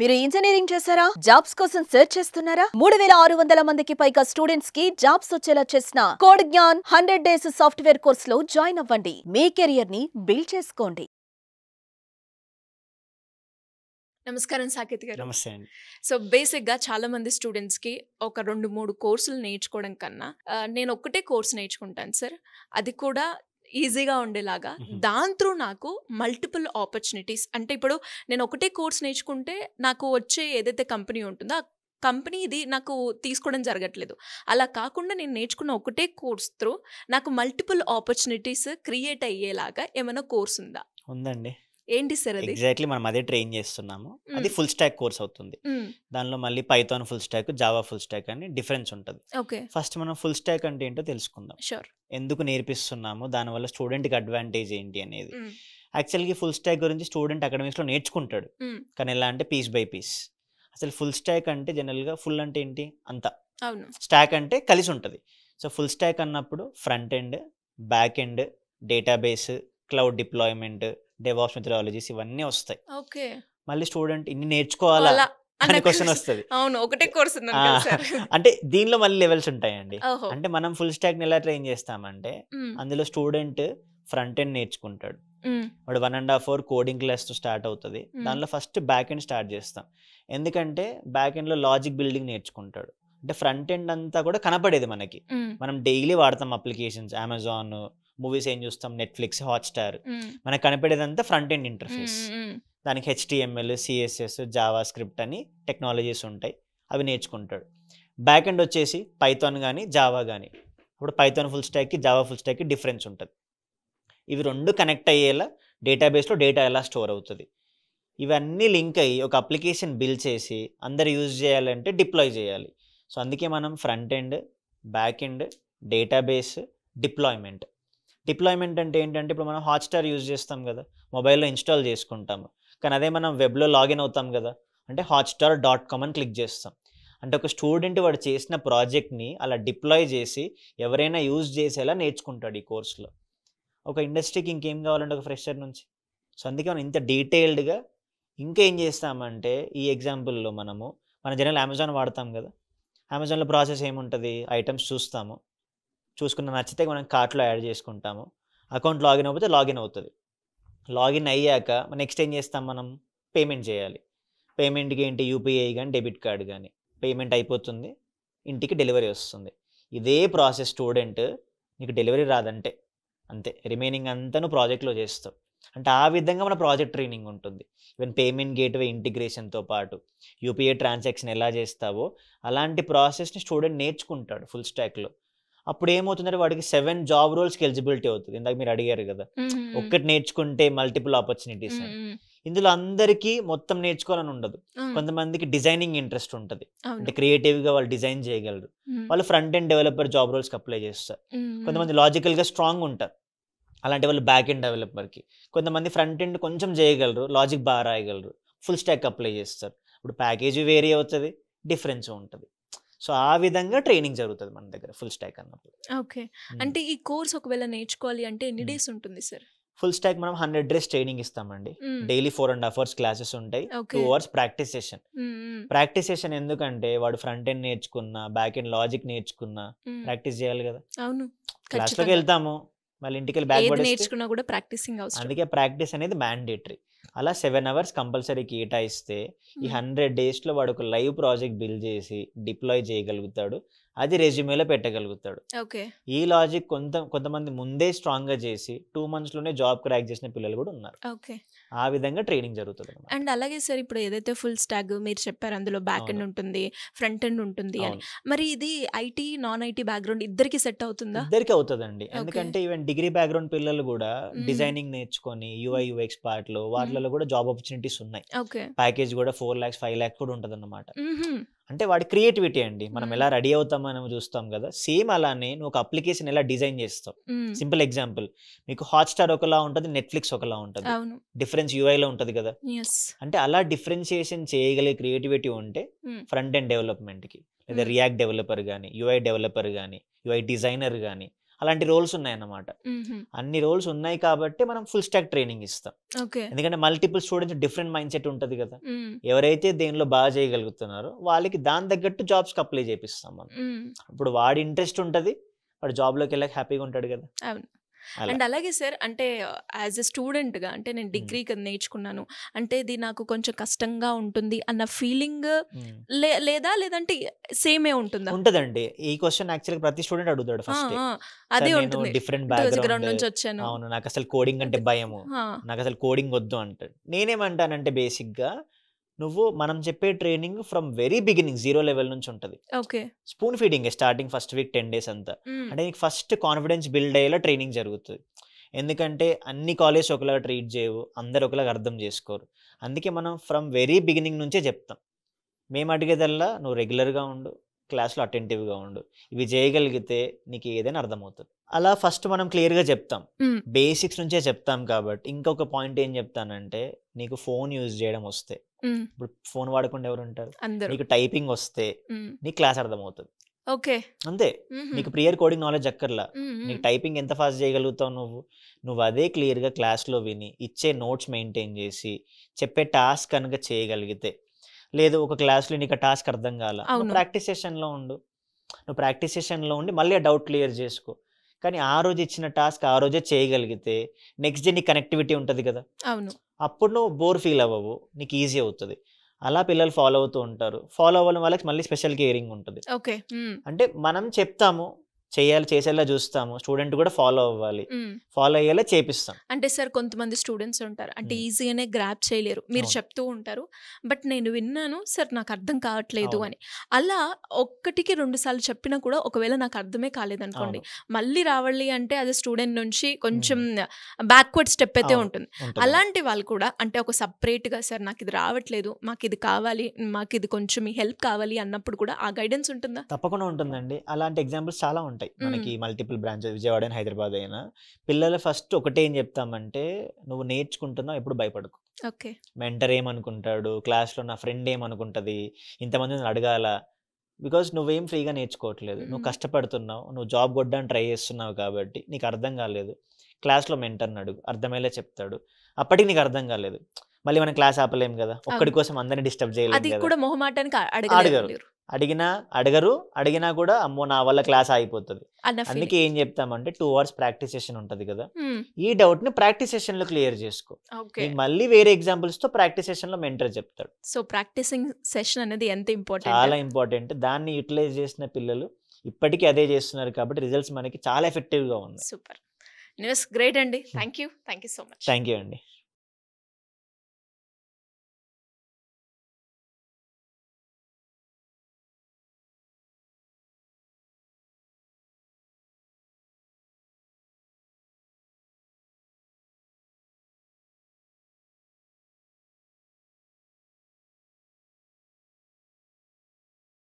మీరు ఇంజనీరింగ్ చేశారా? జాబ్స్ కోసం సెర్చ్ చేస్తున్నారా? 3600 మందికి పైగా స్టూడెంట్స్ కి జాబ్స్ వచ్చేలా చేసిన code Gyan 100 days software course లో జాయిన్ అవ్వండి. మీ కెరియర్ ని బిల్డ్ చేసుకోండి. నమస్కారం సాకేత్ గారు. నమస్తే అండి. సో బేసిక్గా చాలా మంది స్టూడెంట్స్కి ఒక 2-3 కోర్సులు నేర్చుకోవడం కన్నా నేను ఒక్కటే కోర్స్ నేర్చుకుంటాను సార్, అది కూడా ఈజీగా ఉండేలాగా. దాని త్రూ నాకు మల్టిపుల్ ఆపర్చునిటీస్, అంటే ఇప్పుడు నేను ఒకటే కోర్స్ నేర్చుకుంటే నాకు వచ్చే ఏదైతే కంపెనీ ఉంటుందో ఆ కంపెనీ ఇది నాకు తీసుకోవడం జరగట్లేదు. అలా కాకుండా నేను నేర్చుకున్న ఒకటే కోర్స్ త్రూ నాకు మల్టిపుల్ ఆపర్చునిటీస్ క్రియేట్ అయ్యేలాగా ఏమైనా కోర్స్ ఉందా? ఉందండి. ఏంటి సార్ అది? ఎగ్జాక్ట్లీ మనం అదే ట్రైన్ చేస్తున్నాము. అది ఫుల్ స్టాక్ కోర్స్ అవుతుంది. దానిలో మళ్ళీ Python full stock, Java full stock అని డిఫరెన్స్ ఉంటుంది. ఓకే, ఫస్ట్ మనం ఫుల్ స్టాక్ అంటే ఏంటో తెలుసుకుందాం. షూర్. ఎందుకు నేర్పిస్తున్నాము, దానివల్ల స్టూడెంట్కి అడ్వాంటేజ్ ఏంటి అనేది. యాక్చువల్గా ఫుల్ స్టాక్ గురించి స్టూడెంట్ అకాడమిక్స్లో నేర్చుకుంటాడు, కానీ ఎలా అంటే పీస్ బై పీస్. అసలు ఫుల్ స్టాక్ అంటే జనరల్గా ఫుల్ అంటే ఏంటి, అంతా. అవును. స్టాక్ అంటే కలిసి ఉంటుంది. సో ఫుల్ స్టాక్ అన్నప్పుడు front end, back end, database, cloud deployment, DevOps methodologies ఇవన్నీ వస్తాయి. ఓకే, మళ్ళీ స్టూడెంట్ ఇన్ని నేర్చుకోవాలా అనే క్వశ్చన్ వస్తుంది. అవును, ఒకటే కోర్స్ అంటే దీనిలో మళ్ళీ లెవెల్స్ ఉంటాయండి. అంటే మనం ఫుల్ స్టాక్ ని ఎలా ట్రైన్ చేస్తామంటే, అందులో స్టూడెంట్ ఫ్రంట్ ఎండ్ నేర్చుకుంటాడు. వాడు 1.5 hour కోడింగ్ క్లాస్ తో స్టార్ట్ అవుతుంది. దానిలో ఫస్ట్ బ్యాక్ ఎండ్ స్టార్ట్ చేస్తాం. ఎందుకంటే బ్యాక్ ఎండ్ లో లాజిక్ బిల్డింగ్ నేర్చుకుంటాడు. అంటే ఫ్రంట్ ఎండ్ అంతా కూడా కనపడేది మనకి. మనం డైలీ వాడతాం అప్లికేషన్స్, అమెజాన్ మూవీస్ ఏం చూస్తాం, నెట్ఫ్లిక్స్, హాట్స్టార్. మనకు కనపడేదంతా ఫ్రంట్ ఎండ్ ఇంటర్ఫేస్. దానికి HTML, CSS, జావా స్క్రిప్ట్ అని టెక్నాలజీస్ ఉంటాయి, అవి నేర్చుకుంటాడు. బ్యాక్ ఎండ్ వచ్చేసి పైథాన్ కానీ జావా కానీ. ఇప్పుడు పైథాన్ ఫుల్ స్టాక్కి జావా ఫుల్ స్టాక్కి డిఫరెన్స్ ఉంటుంది. ఇవి రెండు కనెక్ట్ అయ్యేలా డేటాబేస్లో డేటా ఎలా స్టోర్ అవుతుంది, ఇవన్నీ లింక్ అయ్యి ఒక అప్లికేషన్ బిల్డ్ చేసి అందరు యూజ్ చేయాలంటే డిప్లాయ్ చేయాలి. సో అందుకే మనం front end, back end, database, deployment. Deployment అంటే ఏంటంటే, ఇప్పుడు మనం హాట్స్టార్ యూజ్ చేస్తాం కదా, మొబైల్లో ఇన్స్టాల్ చేసుకుంటాము. కానీ అదే మనం వెబ్లో లాగిన్ అవుతాం కదా, అంటే hotstar.com అని క్లిక్ చేస్తాం. అంటే ఒక స్టూడెంట్ వాడు చేసిన ప్రాజెక్ట్ని అలా డిప్లాయ్ చేసి ఎవరైనా యూజ్ చేసేలా నేర్చుకుంటాడు ఈ కోర్సులో. ఒక ఇండస్ట్రీకి ఇంకేం కావాలంటే ఒక ఫ్రెషర్ నుంచి. సో అందుకే మనం ఇంత డీటెయిల్డ్గా ఇంకా ఏం చేస్తామంటే, ఈ ఎగ్జాంపుల్లో మన జనరల్ అమెజాన్ వాడతాం కదా, అమెజాన్లో ప్రాసెస్ ఏముంటుంది, ఐటమ్స్ చూస్తాము, చూసుకున్న నచ్చితే మనం కార్ట్లో యాడ్ చేసుకుంటాము, అకౌంట్ లాగిన్ అయిపోతే లాగిన్ అవుతుంది. లాగిన్ అయ్యాక నెక్స్ట్ ఏం చేస్తాం, మనం పేమెంట్ చేయాలి. పేమెంట్కి ఏంటి, UPI కానీ డెబిట్ కార్డ్ కానీ. పేమెంట్ అయిపోతుంది, ఇంటికి డెలివరీ వస్తుంది. ఇదే ప్రాసెస్ స్టూడెంట్ నీకు డెలివరీ రాదంటే అంతే, రిమైనింగ్ అంతా నువ్వు ప్రాజెక్ట్లో చేస్తావు. అంటే ఆ విధంగా మన ప్రాజెక్ట్ ట్రైనింగ్ ఉంటుంది. ఈవెన్ పేమెంట్ గేట్వే ఇంటిగ్రేషన్తో పాటు UPI ట్రాన్సాక్షన్ ఎలా చేస్తావో అలాంటి ప్రాసెస్ని స్టూడెంట్ నేర్చుకుంటాడు ఫుల్ స్టాక్లో. అప్పుడు ఏమవుతుందంటే వాడికి 7 జాబ్ రోల్స్కి ఎలిజిబిలిటీ అవుతుంది. ఇందాక మీరు అడిగారు కదా, ఒక్కటి నేర్చుకుంటే మల్టిపుల్ ఆపర్చునిటీస్ అని. ఇందులో అందరికీ మొత్తం నేర్చుకోవాలని ఉండదు. కొంతమందికి డిజైనింగ్ ఇంట్రెస్ట్ ఉంటుంది, అంటే క్రియేటివ్గా వాళ్ళు డిజైన్ చేయగలరు, వాళ్ళు ఫ్రంట్ ఎండ్ డెవలపర్ జాబ్ రోల్స్కి అప్లై చేస్తారు. కొంతమంది లాజికల్గా స్ట్రాంగ్ ఉంటారు, అలాంటి వాళ్ళు బ్యాక్ ఎండ్ డెవలపర్కి. కొంతమంది ఫ్రంట్ ఎండ్ కొంచెం చేయగలరు, లాజిక్ బాగా రాయగలరు, ఫుల్ స్టాక్ అప్లై చేస్తారు. ఇప్పుడు ప్యాకేజీ వేరీ అవుతుంది, డిఫరెన్స్ ఉంటుంది. సో ఆ విధంగా ట్రైనింగ్ జరుగుతుంది మన దగ్గర ఫుల్ స్టాక్ అన్నప్పుడు. ఓకే, అంటే ఈ కోర్స్ ఒకవేళ నేర్చుకోవాలి అంటే ఎన్ని డేస్ ఉంటుంది సార్? ఫుల్ స్టాక్ మనం 100 days ట్రైనింగ్ ఇస్తామండి. డైలీ 4.5 hours క్లాసెస్ ఉంటాయి, 2 hours practice session. Practice session ఎందుకంటే వాడు ఫ్రంట్ ఎండ్ నేర్చుకున్నా, బ్యాక్ ఎండ్ లాజిక్ నేర్చుకున్నా ప్రాక్టీస్ చేయాలి కదా. అవును, క్లాస్లోకి వెళ్తాము, మళ్ళీ ఇంటికి వెళ్ళి బ్యాక్ పడేస్తే నేర్చుకున్నా కూడా ప్రాక్టీసింగ్ అవసరం. అందుకే ప్రాక్టీస్ అనేది మ్యాండేటరీ. అలా 7 hours కంపల్సరీ కేటాయిస్తే ఈ 100 daysలో వాడు ఒక లైవ్ ప్రాజెక్ట్ బిల్డ్ చేసి డిప్లాయ్ చేయగలుగుతాడు, అది రెజ్యూమేలో పెట్టగలుగుతాడు. ఓకే, ఈ లాజిక్ కొంతమంది ముందే స్ట్రాంగ్గా చేసి 2 monthsలోనే జాబ్ క్రాక్ చేసిన పిల్లలు కూడా ఉన్నారు. ఓకే, ఆ విధంగా ట్రైనింగ్ జరుగుతుంది. అండ్ అలాగే సార్, ఇప్పుడు ఏదైతే ఫుల్ స్టాక్ మీరు చెప్పారు అందులో బ్యాక్ ఎండ్ ఉంటుంది, ఫ్రంట్ ఎండ్ ఉంటుంది అని, మరి ఇది IT నాన్ IT బ్యాక్గ్రౌండ్ ఇద్దరికి సెట్ అవుతుందా? ఇద్దరికి అవుతుందండి. ఎందుకంటే ఈవెన్ డిగ్రీ బ్యాక్గ్రౌండ్ పిల్లలు కూడా డిజైనింగ్ నేర్చుకొని UI UX పార్ట్లో వాటిలో కూడా జాబ్ ఆపర్చునిటీస్ ఉన్నాయి. ప్యాకేజ్ కూడా 4 lakhs 5 lakhs కూడా ఉంటుంది అన్నమాట. అంటే వాడి క్రియేటివిటీ అండి. మనం ఎలా రెడీ అవుతామని చూస్తాం కదా, సేమ్ అలానే నువ్వు ఒక అప్లికేషన్ ఎలా డిజైన్ చేస్తావు. సింపుల్ ఎగ్జాంపుల్, మీకు హాట్స్టార్ ఒకలా ఉంటుంది, నెట్ఫ్లిక్స్ ఒకలా ఉంటుంది, డిఫరెన్స్ UIలో ఉంటుంది కదా. అంటే అలా డిఫరెన్షియేషన్ చేయగలిగే క్రియేటివిటీ ఉంటే ఫ్రంట్ ఎండ్ డెవలప్మెంట్కి, లేదా రియాక్ట్ డెవలపర్ కానీ, UI డెవలపర్ కానీ, UI డిజైనర్ కానీ అలాంటి రోల్స్ ఉన్నాయన్నమాట. అన్ని రోల్స్ ఉన్నాయి కాబట్టి మనం ఫుల్ స్టాక్ ట్రైనింగ్ ఇస్తాం. ఎందుకంటే multiple students different mind set ఉంటుంది కదా. ఎవరైతే దేనిలో బాగా చేయగలుగుతున్నారో వాళ్ళకి దాని తగ్గట్టు జాబ్స్కి అప్లై చేపిస్తాం మనం. ఇప్పుడు వాడి ఇంట్రెస్ట్ ఉంటుంది, వాడు జాబ్లోకి వెళ్ళాక హ్యాపీగా ఉంటాడు కదా. అండ్ అలాగే సార్, అంటే యాజ్ ఎ స్టూడెంట్గా, అంటే నేను డిగ్రీ కదా నేర్చుకున్నాను, అంటే ఇది నాకు కొంచెం కష్టంగా ఉంటుంది అన్న ఫీలింగ్ లేదంటే సేమే ఉంటుందా? ఉంటుందండి. ఈ క్వశ్చన్ యాక్చువల్గా ప్రతి స్టూడెంట్ అడుగుతాడు ఫస్ట్. అదే ఉంటుంది, డిఫరెంట్ బ్యాక్గ్రౌండ్ నుంచి వచ్చాను, అవును నాకు అసలు కోడింగ్ అంటే భయము, నాకు అసలు కోడింగ్ వద్దు అంటాడు. నేనేమంటానంటే బేసిక్గా నువ్వు మనం చెప్పే training from very beginning 0 level నుంచి ఉంటుంది. Spoon feeding starting first week 10 days అంతా. అంటే నీకు ఫస్ట్ కాన్ఫిడెన్స్ బిల్డ్ అయ్యేలా ట్రైనింగ్ జరుగుతుంది. ఎందుకంటే అన్ని కాలేజ్ ఒకలాగా ట్రీట్ చేయవు, అందరు ఒకలాగా అర్థం చేసుకోరు. అందుకే మనం ఫ్రమ్ వెరీ బిగినింగ్ నుంచే చెప్తాం. మేము అడిగేదల్లా నువ్వు రెగ్యులర్గా ఉండు, క్లాస్లో అటెంటివ్గా ఉండు, ఇవి చేయగలిగితే నీకు ఏదైనా అర్థమవుతుంది. అలా ఫస్ట్ మనం క్లియర్గా చెప్తాం, బేసిక్స్ నుంచే చెప్తాం. కాబట్టి ఇంకొక పాయింట్ ఏం చెప్తానంటే, నీకు ఫోన్ యూజ్ చేయడం వస్తే, ఇప్పుడు ఫోన్ వాడకుండా ఎవరు ఉంటారు, నీకు టైపింగ్ వస్తే నీకు క్లాస్ అర్థమవుతుంది. అంతే, నీకు ప్రియర్ కోడింగ్ నాలెడ్జ్ అక్కర్లా, నీకు టైపింగ్ ఎంత ఫాస్ట్ చేయగలుగుతావు నువ్వు అదే క్లియర్గా క్లాస్లో విని ఇచ్చే నోట్స్ మెయింటైన్ చేసి చెప్పే టాస్క్ కనుక చేయగలిగితే, లేదు ఒక క్లాస్లో నీకు ఆ టాస్క్ అర్థం కాల, ప్రాక్టీస్ సెషన్లో ఉండు, నువ్వు ప్రాక్టీస్ సెషన్లో ఉండి మళ్ళీ ఆ డౌట్ క్లియర్ చేసుకో. కానీ ఆ రోజు ఇచ్చిన టాస్క్ ఆ రోజే చేయగలిగితే నెక్స్ట్ డే నీకు కనెక్టివిటీ ఉంటుంది కదా, అప్పుడు నువ్వు బోర్ ఫీల్ అవ్వవు, నీకు ఈజీ అవుతుంది. అలా పిల్లలు ఫాలో అవుతూ ఉంటారు. ఫాలో అవ్వడం వాళ్ళకి మళ్ళీ స్పెషల్ కేరింగ్ ఉంటుంది. అంటే మనం చెప్తాము, చేసేలా చూస్తాము, స్టూడెంట్ కూడా ఫాలో అవ్వాలి, ఫాలో అయ్యేలా చేపిస్తాం. అంటే సార్ కొంతమంది స్టూడెంట్స్ ఉంటారు, అంటే ఈజీగానే గ్రాప్ చేయలేరు, మీరు చెప్తూ ఉంటారు, బట్ నేను విన్నాను సార్ నాకు అర్థం కావట్లేదు అని. అలా 1-2 సార్లు చెప్పినా కూడా ఒకవేళ నాకు అర్థమే కాలేదనుకోండి, మళ్ళీ రావాలి అంటే అది స్టూడెంట్ నుంచి కొంచెం బ్యాక్వర్డ్ స్టెప్ అయితే ఉంటుంది. అలాంటి వాళ్ళు కూడా అంటే ఒక సపరేట్గా సార్ నాకు ఇది రావట్లేదు, మాకు ఇది కావాలి, మాకు ఇది కొంచెం మీ హెల్ప్ కావాలి అన్నప్పుడు కూడా ఆ గైడెన్స్ ఉంటుందా? తప్పకుండా ఉంటుందండి. అలాంటి ఎగ్జాంపుల్స్ చాలా ఉంటాయి మనకి, multiple branches, Vijayawada and Hyderabad అయినా. పిల్లలు ఫస్ట్ ఒకటే ఏం చెప్తామంటే, నువ్వు నేర్చుకుంటున్నావు ఎప్పుడు భయపడకు. మెంటర్ ఏమనుకుంటాడు, క్లాస్లో నా ఫ్రెండ్ ఏమనుకుంటుంది, ఇంతమంది అడగాల, బికాజ్ నువ్వేం ఫ్రీగా నేర్చుకోవట్లేదు, నువ్వు కష్టపడుతున్నావు, నువ్వు జాబ్ కొట్టడానికి ట్రై చేస్తున్నావు కాబట్టి నీకు అర్థం కాలేదు. క్లాస్లో మెంటర్ని అడుగు, అర్థమయ్యేలా చెప్తాడు. అప్పటికి నీకు అర్థం కాలేదు, మళ్ళీ మనం క్లాస్ ఆపలేం కదా, ఒక్కడి కోసం అందరినీ డిస్టర్బ్ చేయలేదు కదా. అడిగినా కూడా అమ్మో నా వల్ల క్లాస్ అయిపోతుంది. అందుకే ఏం చెప్తామంటే 2 hours ప్రాక్టీస్ సెషన్ ఉంటుంది కదా, ఈ డౌట్ ని ప్రాక్టీస్ సెషన్ లో క్లియర్ చేసుకో. మళ్ళీ వేరే ఎగ్జాంపుల్స్ తో ప్రాక్టీస్ సెషన్ లో మెంటర్ చెప్తాడు. సో ప్రాక్టీసింగ్ సెషన్ అనేది ఎంత ఇంపార్టెంట్, చాలా ఇంపార్టెంట్. దాన్ని యూటిలైజ్ చేసిన పిల్లలు ఇప్పటికీ అదే చేస్తున్నారు కాబట్టి రిజల్ట్స్ మనకి చాలా ఎఫెక్టివ్ గా ఉన్నాయి. సూపర్ న్యూస్, గ్రేట్ అండి. Thank you so much. Thank you అండి.